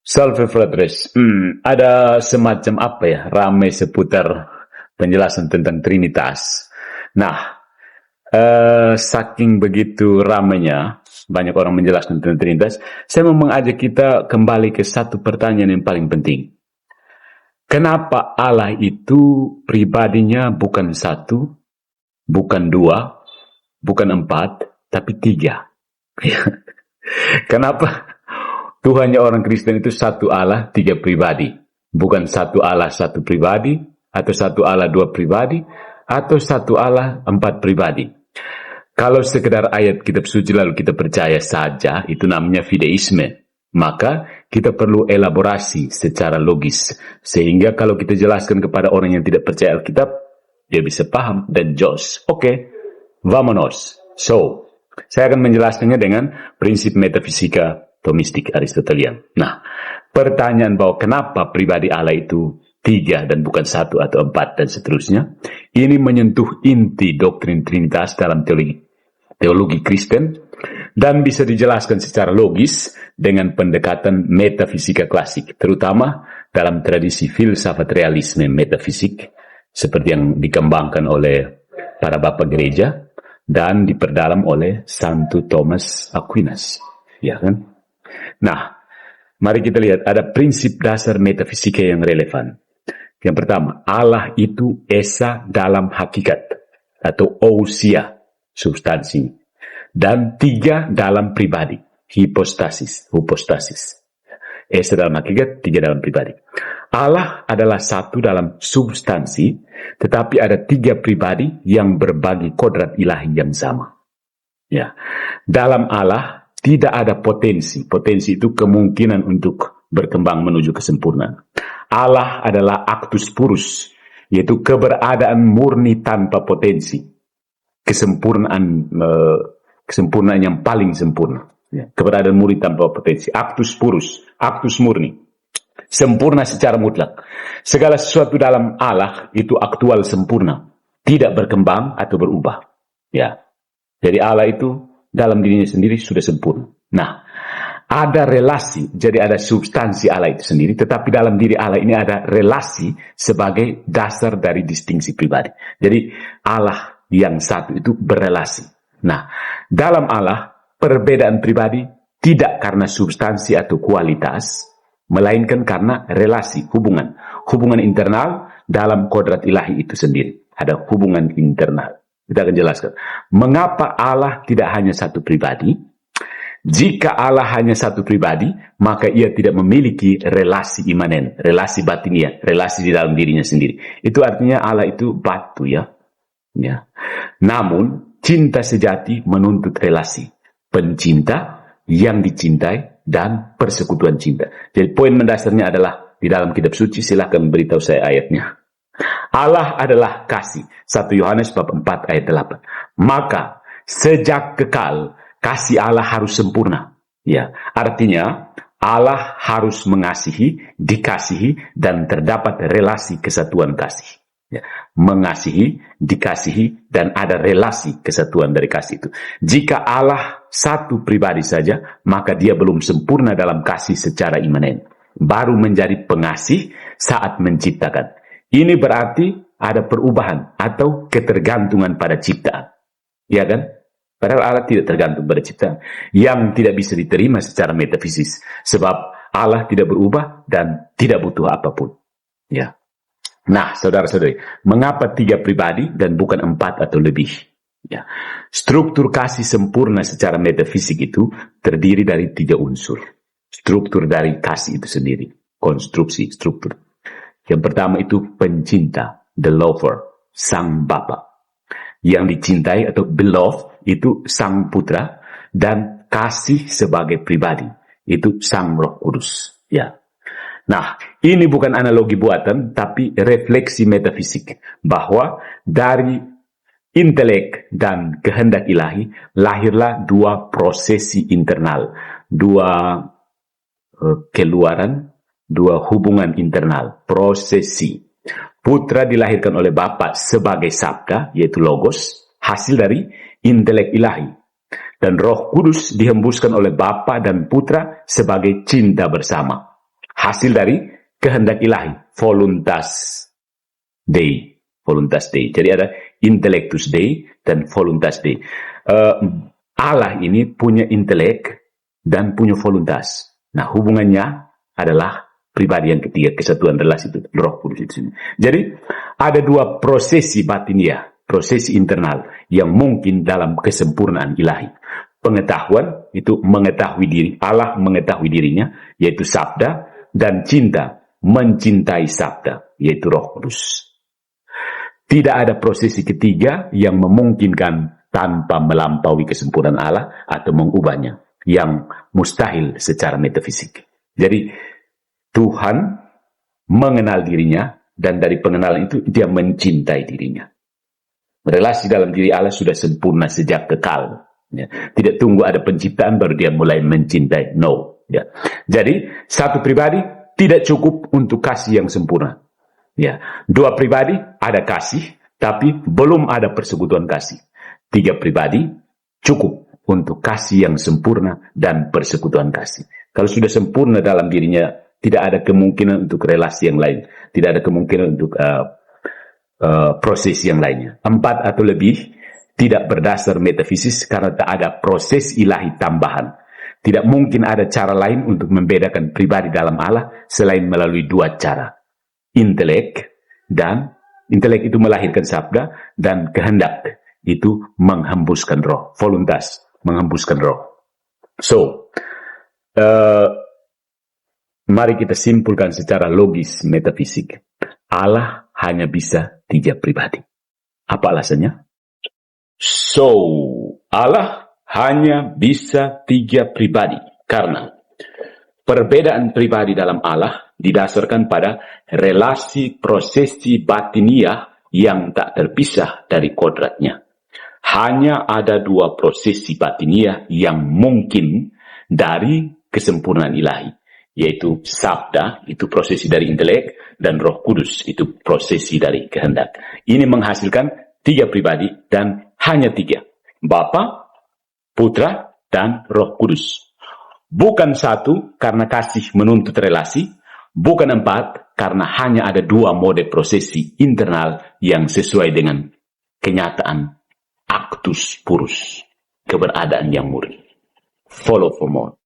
Salve Fratres, ada semacam apa ya, ramai seputar penjelasan tentang Trinitas. Nah, saking begitu ramainya, banyak orang menjelaskan tentang Trinitas, saya mau mengajak kita kembali ke satu pertanyaan yang paling penting. Kenapa Allah itu pribadinya bukan satu, bukan dua, bukan empat, tapi tiga? Kenapa Tuhannya orang Kristen itu satu Allah, tiga pribadi? Bukan satu Allah, satu pribadi, atau satu Allah, dua pribadi, atau satu Allah, empat pribadi. Kalau sekedar ayat kitab suci lalu kita percaya saja, itu namanya fideisme. Maka kita perlu elaborasi secara logis. Sehingga kalau kita jelaskan kepada orang yang tidak percaya Alkitab, dia bisa paham dan jos. Oke, vamonos. So, saya akan menjelaskannya dengan prinsip metafisika Thomistik Aristotelian. Nah, pertanyaan bahwa kenapa pribadi Allah itu tiga dan bukan satu atau empat dan seterusnya, ini menyentuh inti doktrin Trinitas dalam teologi Kristen dan bisa dijelaskan secara logis dengan pendekatan metafisika klasik, terutama dalam tradisi filsafat realisme metafisik seperti yang dikembangkan oleh para bapak gereja dan diperdalam oleh Santo Thomas Aquinas, ya kan? Nah, mari kita lihat ada prinsip dasar metafisika yang relevan. Yang pertama, Allah itu esa dalam hakikat atau ousia, substansi, dan tiga dalam pribadi, hypostasis. Esa dalam hakikat, tiga dalam pribadi. Allah adalah satu dalam substansi, tetapi ada tiga pribadi yang berbagi kodrat ilahi yang sama. Ya, dalam Allah tidak ada potensi. Potensi itu kemungkinan untuk berkembang menuju kesempurnaan. Allah adalah actus purus, yaitu keberadaan murni tanpa potensi. Kesempurnaan yang paling sempurna. Keberadaan murni tanpa potensi. Actus purus, actus murni. Sempurna secara mutlak. Segala sesuatu dalam Allah itu aktual sempurna. Tidak berkembang atau berubah. Ya. Jadi Allah itu dalam dirinya sendiri sudah sempurna. Nah, ada relasi, jadi ada substansi Allah itu sendiri, tetapi dalam diri Allah ini ada relasi sebagai dasar dari distingsi pribadi. Jadi Allah yang satu itu berelasi. Nah, dalam Allah perbedaan pribadi tidak karena substansi atau kualitas, melainkan karena relasi, hubungan internal dalam kodrat ilahi itu sendiri. Ada hubungan internal. Kita akan jelaskan. Mengapa Allah tidak hanya satu pribadi? Jika Allah hanya satu pribadi, maka ia tidak memiliki relasi imanen, relasi batinia, relasi di dalam dirinya sendiri. Itu artinya Allah itu batu ya. Namun, cinta sejati menuntut relasi. Pencinta, yang dicintai, dan persekutuan cinta. Jadi poin mendasarnya adalah di dalam kitab suci, silahkan beritahu saya ayatnya. Allah adalah kasih. 1 Yohanes bab 4 ayat 8. Maka sejak kekal kasih Allah harus sempurna. Ya, artinya Allah harus mengasihi, dikasihi, dan terdapat relasi kesatuan kasih. Ya, mengasihi, dikasihi, dan ada relasi kesatuan dari kasih itu. Jika Allah satu pribadi saja, maka dia belum sempurna dalam kasih secara imanen. Baru menjadi pengasih saat menciptakan. Ini berarti ada perubahan atau ketergantungan pada ciptaan. Ya kan? Padahal Allah tidak tergantung pada ciptaan. Yang tidak bisa diterima secara metafisis. Sebab Allah tidak berubah dan tidak butuh apapun. Ya. Nah, saudara-saudari, mengapa tiga pribadi dan bukan empat atau lebih? Ya. Struktur kasih sempurna secara metafisik itu terdiri dari tiga unsur. Struktur dari kasih itu sendiri. Konstruksi, struktur. Yang pertama itu pencinta, the lover, sang bapa. Yang dicintai atau beloved itu sang putra, dan kasih sebagai pribadi itu sang Roh Kudus. Ya. Nah, ini bukan analogi buatan, tapi refleksi metafisik bahwa dari intelek dan kehendak ilahi lahirlah dua prosesi internal, dua keluaran, dua hubungan internal, prosesi. Putra dilahirkan oleh Bapa sebagai sabda, yaitu logos, hasil dari intelek ilahi. Dan Roh Kudus dihembuskan oleh Bapa dan Putra sebagai cinta bersama. hasil dari kehendak ilahi, voluntas Dei. Voluntas Dei. Jadi ada intellectus Dei dan voluntas Dei. Allah ini punya intelek dan punya voluntas. Nah, hubungannya adalah pribadi yang ketiga, kesatuan relasi itu, Roh Kudus itu. Jadi, ada dua prosesi batinia, prosesi internal yang mungkin dalam kesempurnaan ilahi. Pengetahuan itu mengetahui diri, Allah mengetahui dirinya, yaitu sabda, dan cinta, mencintai sabda, yaitu Roh Kudus. Tidak ada prosesi ketiga yang memungkinkan tanpa melampaui kesempurnaan Allah atau mengubahnya, yang mustahil secara metafisik. Jadi, Tuhan mengenal dirinya, dan dari pengenalan itu dia mencintai dirinya. Relasi dalam diri Allah sudah sempurna sejak kekal. Ya. Tidak tunggu ada penciptaan baru dia mulai mencintai. No. Ya. Jadi, satu pribadi tidak cukup untuk kasih yang sempurna. Ya. Dua pribadi ada kasih, tapi belum ada persekutuan kasih. Tiga pribadi cukup untuk kasih yang sempurna dan persekutuan kasih. Kalau sudah sempurna dalam dirinya, tidak ada kemungkinan untuk relasi yang lain. Tidak ada kemungkinan untuk proses yang lainnya. 4 atau lebih tidak berdasar metafisis karena tak ada proses ilahi tambahan. Tidak mungkin ada cara lain untuk membedakan pribadi dalam Allah selain melalui dua cara. Intelek itu melahirkan sabda, dan kehendak itu menghembuskan roh. Voluntas, menghembuskan roh. So, mari kita simpulkan secara logis metafisik. Allah hanya bisa 3 pribadi. Apa alasannya? So, Allah hanya bisa 3 pribadi karena perbedaan pribadi dalam Allah didasarkan pada relasi prosesi batiniah yang tak terpisah dari kodratnya. Hanya ada 2 prosesi batiniah yang mungkin dari kesempurnaan ilahi, yaitu sabda, itu prosesi dari intelek, dan Roh Kudus, itu prosesi dari kehendak. Ini menghasilkan 3 pribadi, dan hanya 3. Bapa, Putra, dan Roh Kudus. Bukan 1 karena kasih menuntut relasi, bukan 4 karena hanya ada 2 mode prosesi internal yang sesuai dengan kenyataan actus purus, keberadaan yang murni. Follow for more.